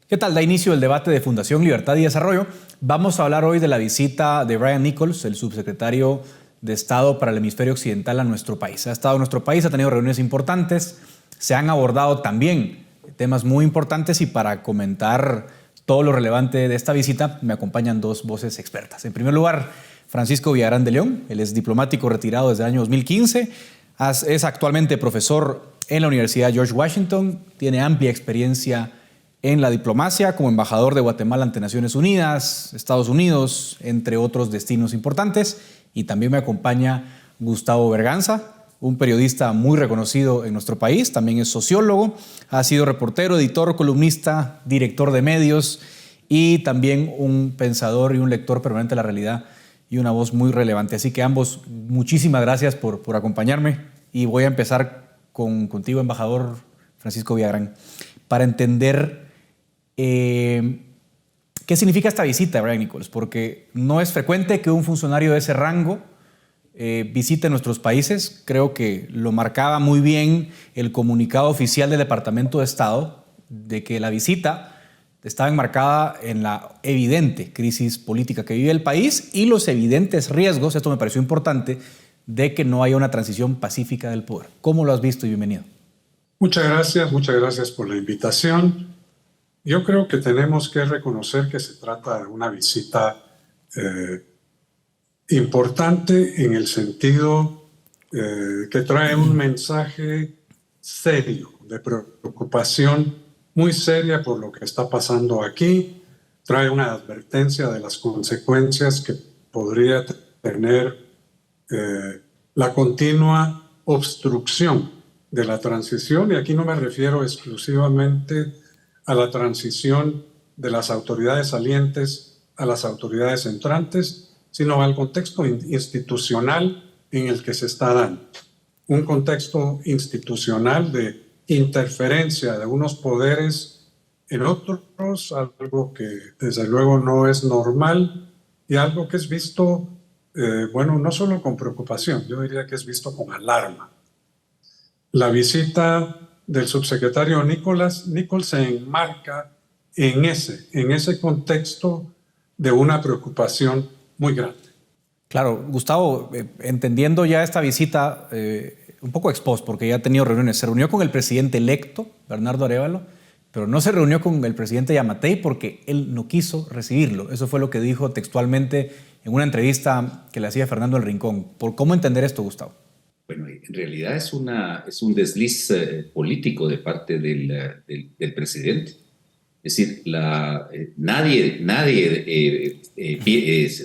¿Qué tal? Da inicio el debate de Fundación Libertad y Desarrollo. Vamos a hablar hoy de la visita de Brian Nichols, el subsecretario de Estado para el Hemisferio Occidental, a nuestro país. Ha estado en nuestro país, ha tenido reuniones importantes, se han abordado también temas muy importantes y para comentar todo lo relevante de esta visita me acompañan dos voces expertas. En primer lugar, Francisco Villagrán de León, él es diplomático retirado desde el año 2015, es actualmente profesor en la Universidad George Washington, tiene amplia experiencia en la diplomacia como embajador de Guatemala ante Naciones Unidas, Estados Unidos, entre otros destinos importantes. Y también me acompaña Gustavo Berganza, un periodista muy reconocido en nuestro país, también es sociólogo, ha sido reportero, editor, columnista, director de medios y también un pensador y un lector permanente de la realidad y una voz muy relevante. Así que ambos, muchísimas gracias por acompañarme y voy a empezar contigo, embajador Francisco Villagrán, para entender ¿qué significa esta visita, Brian Nichols? Porque no es frecuente que un funcionario de ese rango visite nuestros países. Creo que lo marcaba muy bien el comunicado oficial del Departamento de Estado de que la visita estaba enmarcada en la evidente crisis política que vive el país y los evidentes riesgos, esto me pareció importante, de que no haya una transición pacífica del poder. ¿Cómo lo has visto y bienvenido? Muchas gracias por la invitación. Yo creo que tenemos que reconocer que se trata de una visita importante en el sentido que trae un mensaje serio, de preocupación muy seria por lo que está pasando aquí. Trae una advertencia de las consecuencias que podría tener la continua obstrucción de la transición. Y aquí no me refiero exclusivamente a la transición de las autoridades salientes a las autoridades entrantes, sino al contexto institucional en el que se está dando. Un contexto institucional de interferencia de unos poderes en otros, algo que desde luego no es normal y algo que es visto, no solo con preocupación, yo diría que es visto con alarma. La visita del subsecretario Nichols se enmarca en ese contexto de una preocupación muy grande. Claro, Gustavo, entendiendo ya esta visita un poco ex post, porque ya ha tenido reuniones, se reunió con el presidente electo, Bernardo Arévalo, pero no se reunió con el presidente Yamatei porque él no quiso recibirlo. Eso fue lo que dijo textualmente en una entrevista que le hacía Fernando El Rincón. ¿Por cómo entender esto, Gustavo? Bueno, en realidad es un desliz político de parte del presidente. Es decir, nadie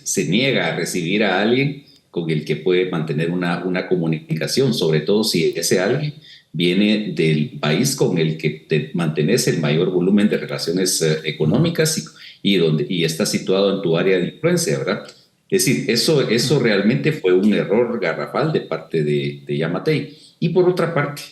se niega a recibir a alguien con el que puede mantener una comunicación, sobre todo si ese alguien viene del país con el que mantienes el mayor volumen de relaciones económicas y está situado en tu área de influencia, ¿verdad? Es decir, eso realmente fue un error garrafal de parte de Yamatei. Y por otra parte,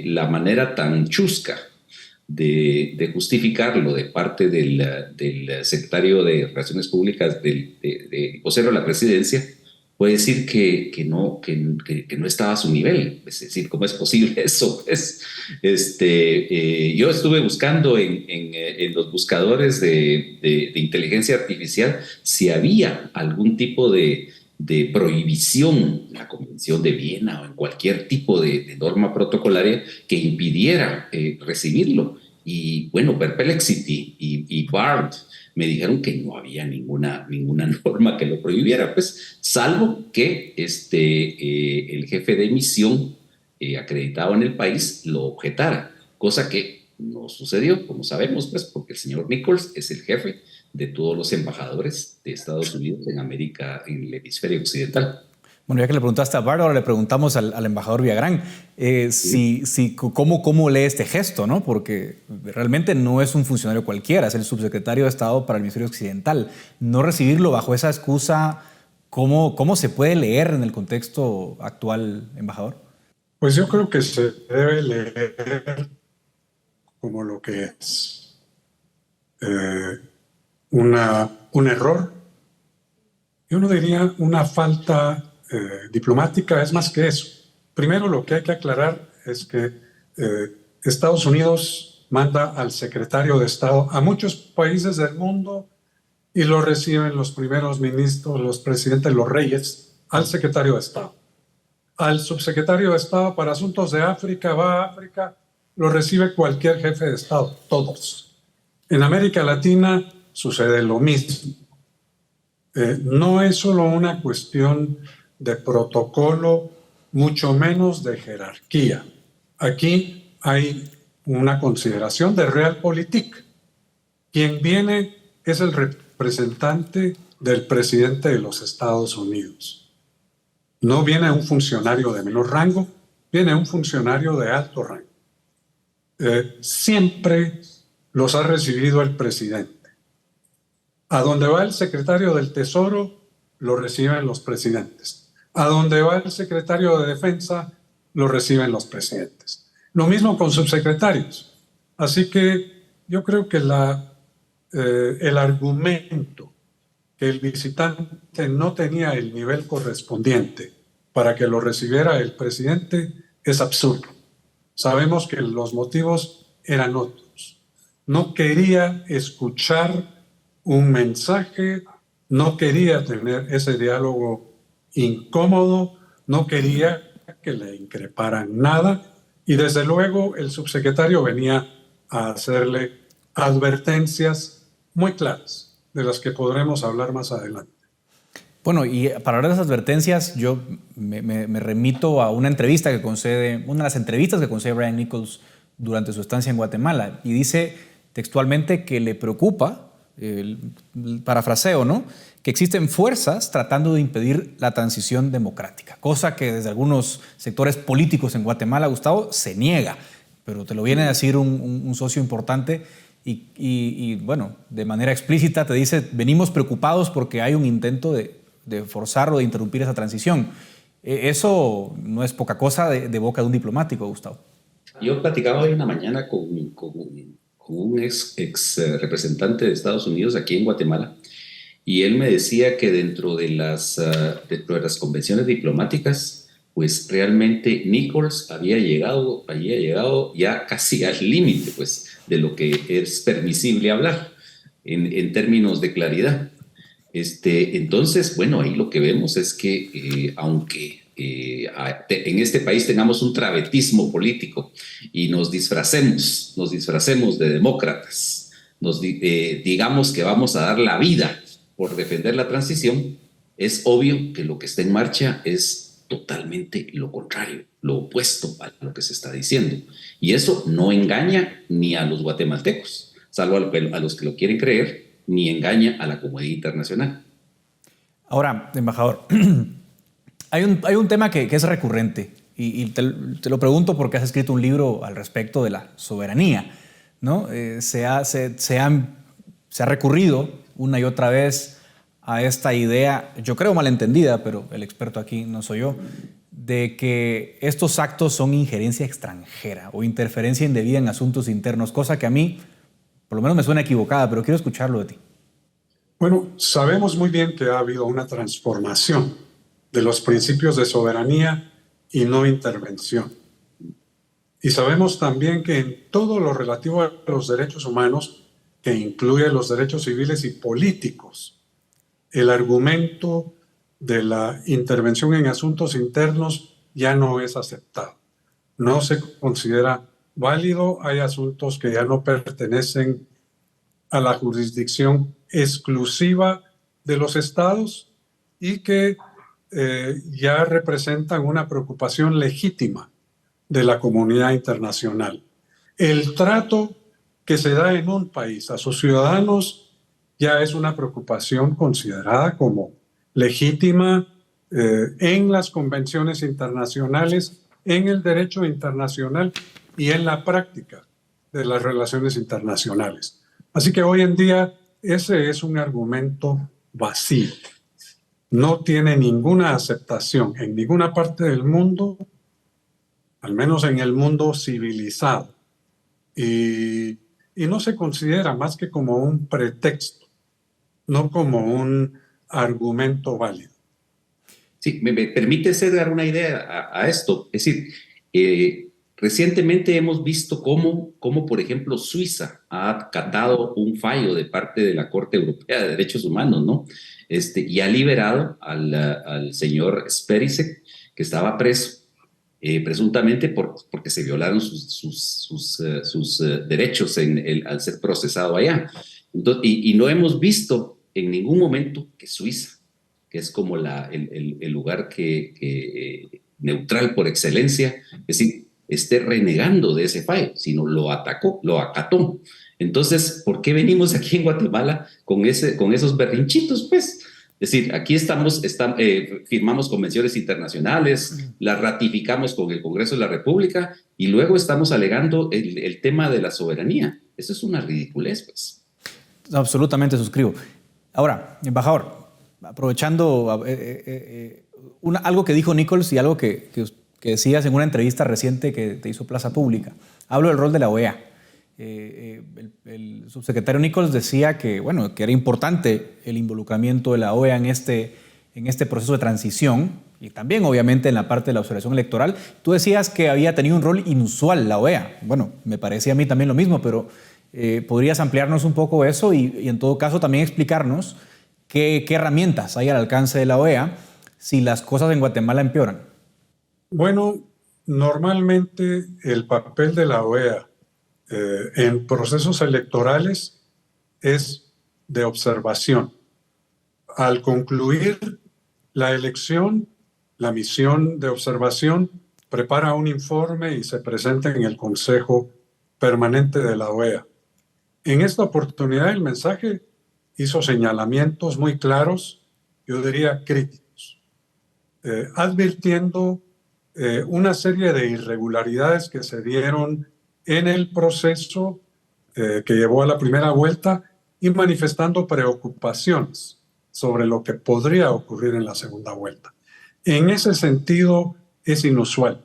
la manera tan chusca de justificarlo de parte del secretario de Relaciones Públicas, del vocero de la presidencia, puede decir que no estaba a su nivel. Es decir, ¿cómo es posible eso? Yo estuve buscando en los buscadores de inteligencia artificial si había algún tipo de prohibición en la Convención de Viena o en cualquier tipo de norma protocolaria que impidiera recibirlo. Y bueno, Perplexity y BARD me dijeron que no había ninguna norma que lo prohibiera, pues, salvo que el jefe de misión acreditado en el país lo objetara, cosa que no sucedió, como sabemos, pues, porque el señor Nichols es el jefe de todos los embajadores de Estados Unidos en América, en el hemisferio occidental. Bueno, ya que le preguntaste a Bart, ahora le preguntamos al embajador Villagrán cómo lee este gesto, ¿no? Porque realmente no es un funcionario cualquiera, es el subsecretario de Estado para el Hemisferio Occidental. No recibirlo bajo esa excusa, ¿cómo se puede leer en el contexto actual, embajador? Pues yo creo que se debe leer como lo que es un error. Yo no diría una falta diplomática, es más que eso. Primero, lo que hay que aclarar es que Estados Unidos manda al secretario de Estado a muchos países del mundo y lo reciben los primeros ministros, los presidentes, los reyes, al secretario de Estado. Al subsecretario de Estado para Asuntos de África, va a África, lo recibe cualquier jefe de Estado, todos. En América Latina sucede lo mismo. No es solo una cuestión de protocolo, mucho menos de jerarquía. Aquí hay una consideración de realpolitik. Quien viene es el representante del presidente de los Estados Unidos. No viene un funcionario de menor rango, viene un funcionario de alto rango. Siempre los ha recibido el presidente. A donde va el secretario del Tesoro, lo reciben los presidentes. A donde va el secretario de Defensa, lo reciben los presidentes. Lo mismo con subsecretarios. Así que yo creo que el argumento que el visitante no tenía el nivel correspondiente para que lo recibiera el presidente es absurdo. Sabemos que los motivos eran otros. No quería escuchar un mensaje, no quería tener ese diálogo incómodo, no quería que le increparan nada y desde luego el subsecretario venía a hacerle advertencias muy claras, de las que podremos hablar más adelante. Bueno, y para hablar de esas advertencias, yo me remito a una entrevista que concede, una de las entrevistas que concede Brian Nichols durante su estancia en Guatemala, y dice textualmente que le preocupa, el parafraseo, ¿no?, que existen fuerzas tratando de impedir la transición democrática, cosa que desde algunos sectores políticos en Guatemala, Gustavo, se niega, pero te lo viene a decir un socio importante y, bueno, de manera explícita te dice, venimos preocupados porque hay un intento de forzar o de interrumpir esa transición. Eso no es poca cosa de boca de un diplomático, Gustavo. Yo platicaba hoy en la mañana con un ex representante de Estados Unidos aquí en Guatemala, y él me decía que dentro de las convenciones diplomáticas, pues realmente Nichols había llegado ya casi al límite, pues, de lo que es permisible hablar en términos de claridad. Entonces, bueno, ahí lo que vemos es que aunque en este país tengamos un travetismo político y nos disfracemos de demócratas, digamos que vamos a dar la vida por defender la transición, es obvio que lo que está en marcha es totalmente lo contrario, lo opuesto a lo que se está diciendo. Y eso no engaña ni a los guatemaltecos, salvo a los que lo quieren creer, ni engaña a la comunidad internacional. Ahora, embajador, hay un tema que es recurrente y te lo pregunto porque has escrito un libro al respecto de la soberanía, ¿no? Se ha recurrido una y otra vez a esta idea, yo creo malentendida, pero el experto aquí no soy yo, de que estos actos son injerencia extranjera o interferencia indebida en asuntos internos, cosa que a mí por lo menos me suena equivocada, pero quiero escucharlo de ti. Bueno, sabemos muy bien que ha habido una transformación de los principios de soberanía y no intervención. Y sabemos también que en todo lo relativo a los derechos humanos, que incluye los derechos civiles y políticos, el argumento de la intervención en asuntos internos ya no es aceptado. No se considera válido, hay asuntos que ya no pertenecen a la jurisdicción exclusiva de los estados y que ya representan una preocupación legítima de la comunidad internacional. El trato que se da en un país a sus ciudadanos ya es una preocupación considerada como legítima en las convenciones internacionales, en el derecho internacional y en la práctica de las relaciones internacionales. Así que hoy en día ese es un argumento vacío. No tiene ninguna aceptación en ninguna parte del mundo, al menos en el mundo civilizado. Y no se considera más que como un pretexto, no como un argumento válido. Sí, me permite dar una idea a esto. Es decir, Recientemente hemos visto cómo, por ejemplo, Suiza ha acatado un fallo de parte de la Corte Europea de Derechos Humanos, ¿no? Y ha liberado al señor Sperisek, que estaba preso, presuntamente porque se violaron sus derechos al ser procesado allá. Entonces, y no hemos visto en ningún momento que Suiza, que es como el lugar neutral por excelencia, es decir, esté renegando de ese fallo, sino lo atacó, lo acató. Entonces, ¿por qué venimos aquí en Guatemala con esos berrinchitos? Pues, es decir, aquí firmamos convenciones internacionales, las ratificamos con el Congreso de la República y luego estamos alegando el tema de la soberanía. Eso es una ridiculez, pues. Absolutamente suscribo. Ahora, embajador, aprovechando algo que dijo Nichols y algo que decías en una entrevista reciente que te hizo Plaza Pública. Hablo del rol de la OEA. El subsecretario Nichols decía que era importante el involucramiento de la OEA en este proceso de transición y también, obviamente, en la parte de la observación electoral. Tú decías que había tenido un rol inusual la OEA. Bueno, me parecía a mí también lo mismo, pero ¿podrías ampliarnos un poco eso y en todo caso también explicarnos qué herramientas hay al alcance de la OEA si las cosas en Guatemala empeoran? Bueno, normalmente el papel de la OEA en procesos electorales es de observación. Al concluir la elección, la misión de observación prepara un informe y se presenta en el Consejo Permanente de la OEA. En esta oportunidad el mensaje hizo señalamientos muy claros, yo diría críticos, advirtiendo una serie de irregularidades que se dieron en el proceso que llevó a la primera vuelta y manifestando preocupaciones sobre lo que podría ocurrir en la segunda vuelta. En ese sentido es inusual.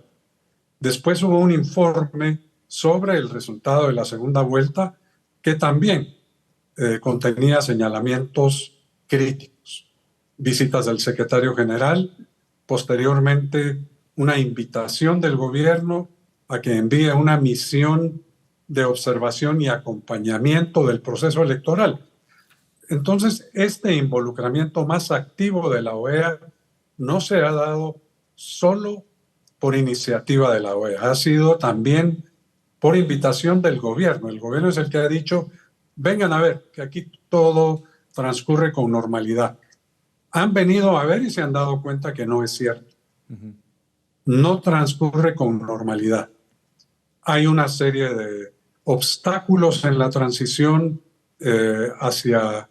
Después hubo un informe sobre el resultado de la segunda vuelta que también contenía señalamientos críticos. Visitas del secretario general, posteriormente una invitación del gobierno a que envíe una misión de observación y acompañamiento del proceso electoral. Entonces, este involucramiento más activo de la OEA no se ha dado solo por iniciativa de la OEA, ha sido también por invitación del gobierno. El gobierno es el que ha dicho, vengan a ver, que aquí todo transcurre con normalidad. Han venido a ver y se han dado cuenta que no es cierto. No transcurre con normalidad. Hay una serie de obstáculos en la transición hacia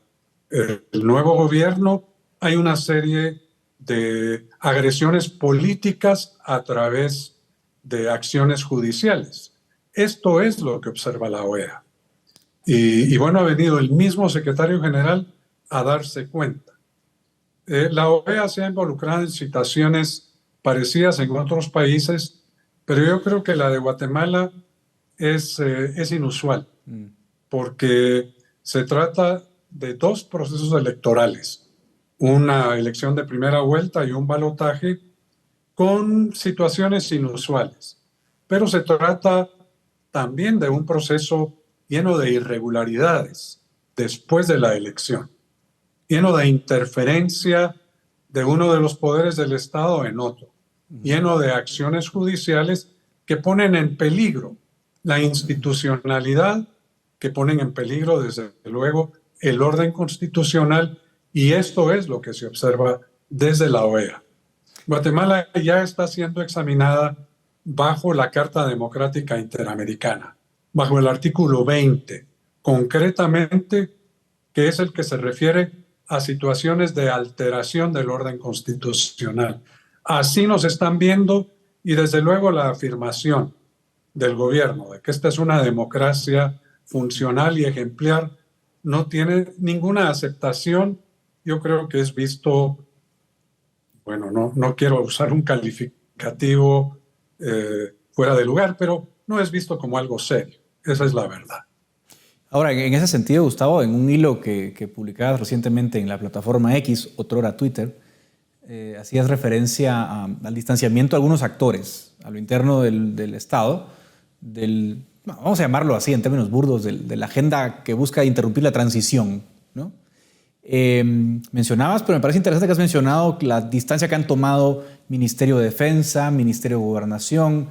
el nuevo gobierno. Hay una serie de agresiones políticas a través de acciones judiciales. Esto es lo que observa la OEA. Y ha venido el mismo secretario general a darse cuenta. La OEA se ha involucrado en situaciones parecidas en otros países, pero yo creo que la de Guatemala es inusual, porque se trata de dos procesos electorales, una elección de primera vuelta y un balotaje con situaciones inusuales. Pero se trata también de un proceso lleno de irregularidades después de la elección, lleno de interferencia de uno de los poderes del Estado en otro, lleno de acciones judiciales que ponen en peligro la institucionalidad, que ponen en peligro, desde luego, el orden constitucional, y esto es lo que se observa desde la OEA. Guatemala ya está siendo examinada bajo la Carta Democrática Interamericana, bajo el artículo 20, concretamente, que es el que se refiere a situaciones de alteración del orden constitucional. Así nos están viendo, y desde luego la afirmación del gobierno de que esta es una democracia funcional y ejemplar no tiene ninguna aceptación. Yo creo que es visto, no quiero usar un calificativo fuera de lugar, pero no es visto como algo serio. Esa es la verdad. Ahora, en ese sentido, Gustavo, en un hilo que publicabas recientemente en la plataforma X, otrora Twitter, hacías referencia al distanciamiento de algunos actores a lo interno del Estado, vamos a llamarlo así en términos burdos, de la agenda que busca interrumpir la transición, ¿no? Mencionabas, pero me parece interesante que has mencionado la distancia que han tomado Ministerio de Defensa, Ministerio de Gobernación.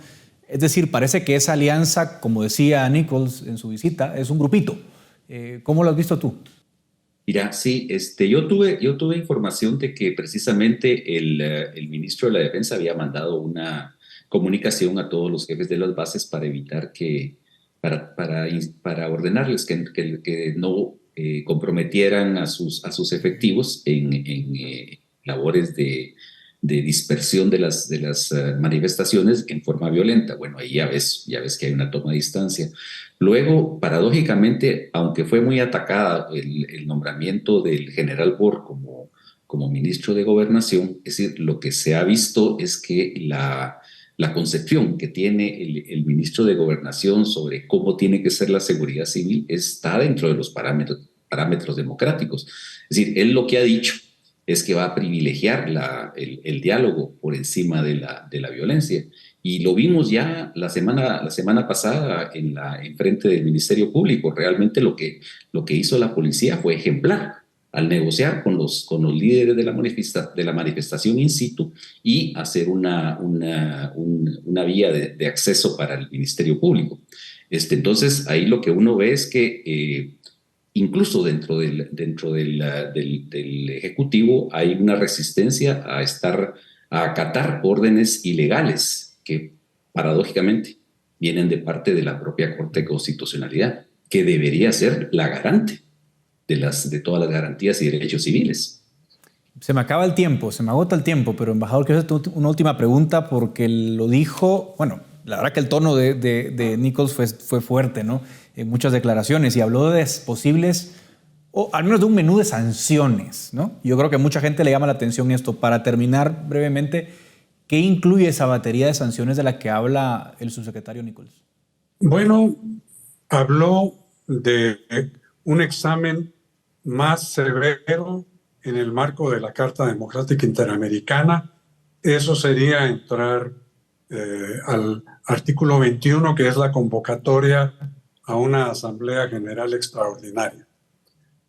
Es decir, parece que esa alianza, como decía Nichols en su visita, es un grupito. ¿Cómo lo has visto tú? Mira, sí, yo tuve información de que precisamente el ministro de la Defensa había mandado una comunicación a todos los jefes de las bases para evitar para ordenarles que no comprometieran a sus efectivos en labores de dispersión de las manifestaciones en forma violenta. Bueno, ahí ya ves que hay una toma de distancia. Luego, paradójicamente, aunque fue muy atacada el nombramiento del general Bor como ministro de Gobernación, es decir, lo que se ha visto es que la concepción que tiene el ministro de Gobernación sobre cómo tiene que ser la seguridad civil está dentro de los parámetros democráticos. Es decir, él lo que ha dicho es que va a privilegiar el diálogo por encima de la violencia. Y lo vimos ya la semana pasada en frente del Ministerio Público. Realmente lo que hizo la policía fue ejemplar al negociar con los líderes de la manifestación in situ y hacer una vía de acceso para el Ministerio Público. Entonces, ahí lo que uno ve es que incluso dentro del Ejecutivo hay una resistencia a acatar órdenes ilegales que paradójicamente vienen de parte de la propia Corte de Constitucionalidad, que debería ser la garante de todas las garantías y derechos civiles. Se me acaba el tiempo, se me agota el tiempo, pero embajador, quiero hacerte una última pregunta porque lo dijo, bueno, la verdad que el tono de Nichols fue fuerte, ¿no? En muchas declaraciones, y habló de posibles, o al menos de un menú de sanciones, ¿no? Yo creo que a mucha gente le llama la atención esto. Para terminar brevemente, ¿qué incluye esa batería de sanciones de la que habla el subsecretario Nichols? Bueno, habló de un examen más severo en el marco de la Carta Democrática Interamericana. Eso sería entrar al artículo 21, que es la convocatoria a una Asamblea General Extraordinaria.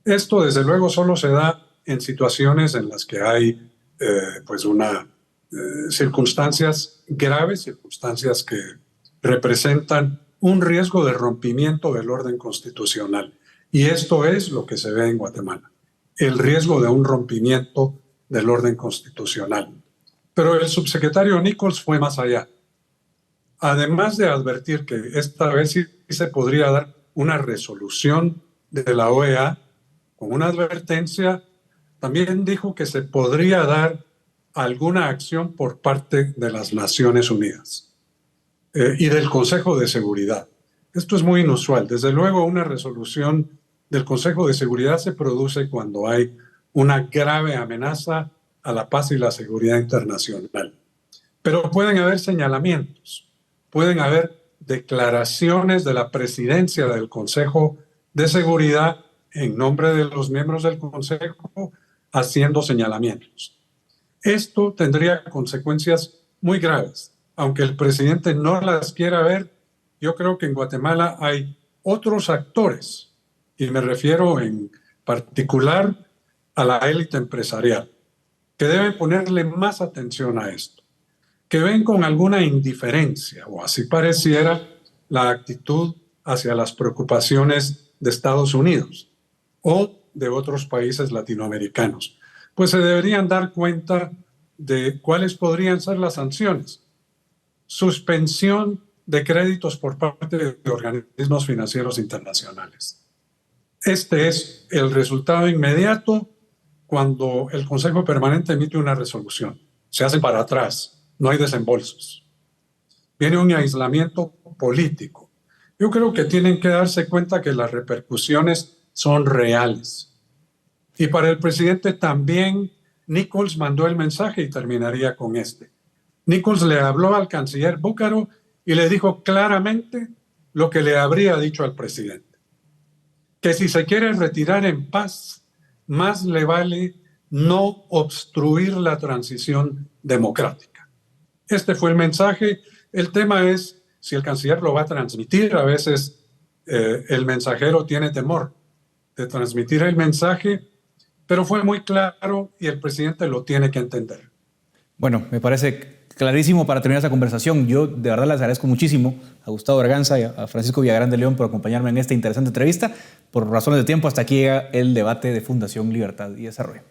Esto, desde luego, solo se da en situaciones en las que hay circunstancias graves, circunstancias que representan un riesgo de rompimiento del orden constitucional. Y esto es lo que se ve en Guatemala, el riesgo de un rompimiento del orden constitucional. Pero el subsecretario Nichols fue más allá. Además de advertir que esta vez sí se podría dar una resolución de la OEA con una advertencia, también dijo que se podría dar alguna acción por parte de las Naciones Unidas y del Consejo de Seguridad. Esto es muy inusual. Desde luego, una resolución del Consejo de Seguridad se produce cuando hay una grave amenaza a la paz y la seguridad internacional. Pero pueden haber señalamientos, pueden haber declaraciones de la presidencia del Consejo de Seguridad en nombre de los miembros del Consejo haciendo señalamientos. Esto tendría consecuencias muy graves. Aunque el presidente no las quiera ver, yo creo que en Guatemala hay otros actores, y me refiero en particular a la élite empresarial, que deben ponerle más atención a esto, que ven con alguna indiferencia, o así pareciera, la actitud hacia las preocupaciones de Estados Unidos o de otros países latinoamericanos. Pues se deberían dar cuenta de cuáles podrían ser las sanciones. Suspensión de créditos por parte de organismos financieros internacionales. Este es el resultado inmediato cuando el Consejo Permanente emite una resolución. Se hace para atrás, no hay desembolsos. Viene un aislamiento político. Yo creo que tienen que darse cuenta que las repercusiones son reales. Y para el presidente también, Nichols mandó el mensaje y terminaría con este. Nichols le habló al canciller Búcaro y le dijo claramente lo que le habría dicho al presidente. Que si se quiere retirar en paz, más le vale no obstruir la transición democrática. Este fue el mensaje El tema es si el canciller lo va a transmitir. A veces el mensajero tiene temor de transmitir el mensaje, pero fue muy claro y el presidente lo tiene que entender. Bueno, me parece clarísimo para terminar esta conversación. Yo de verdad les agradezco muchísimo a Gustavo Berganza y a Francisco Villagrán de León por acompañarme en esta interesante entrevista. Por razones de tiempo, hasta aquí llega el debate de Fundación Libertad y Desarrollo.